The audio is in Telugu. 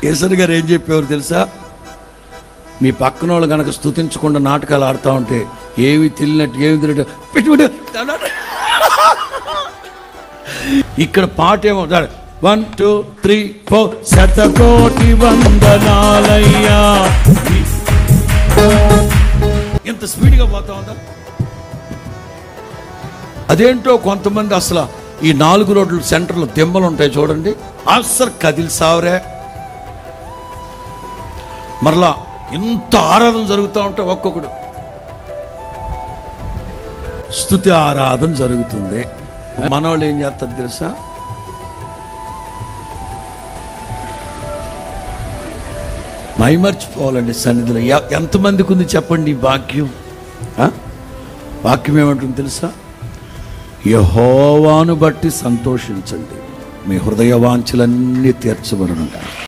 కేసరి గారు ఏం చెప్పేవారు తెలుసా? మీ పక్కన వాళ్ళు కనుక స్తుతించకుండా నాటకాలు ఆడుతూ ఉంటే ఏమి తెలియనట్టు ఏమి తెలియట్టు పెట్టుబడి. ఇక్కడ పాట ఏమో 1 2 3 4 శతకోటి వందనాలయ్యా. ఎంత స్పీడ్గా పోతా ఉందా? అదేంటో కొంతమంది అసలు ఈ 4 రోడ్ల సెంటర్లో దెమ్మలు ఉంటాయి చూడండి, అసలు కదిలి సావరే. మరలా ఇంత ఆరాధన జరుగుతూ ఉంటే ఒక్కొక్కడు స్తుతి ఆరాధన జరుగుతుంది. మనవాళ్ళు ఏం చేస్తారు తెలుసా? మైమర్చిపోవాలండి సన్నిధిలో. ఎంతమందికి ఉంది చెప్పండి ఈ భాగ్యం? వాక్యం ఏమంటుంది తెలుసా? యెహోవాను బట్టి సంతోషించండి, మీ హృదయ వాంఛలన్నీ తీర్చబడును.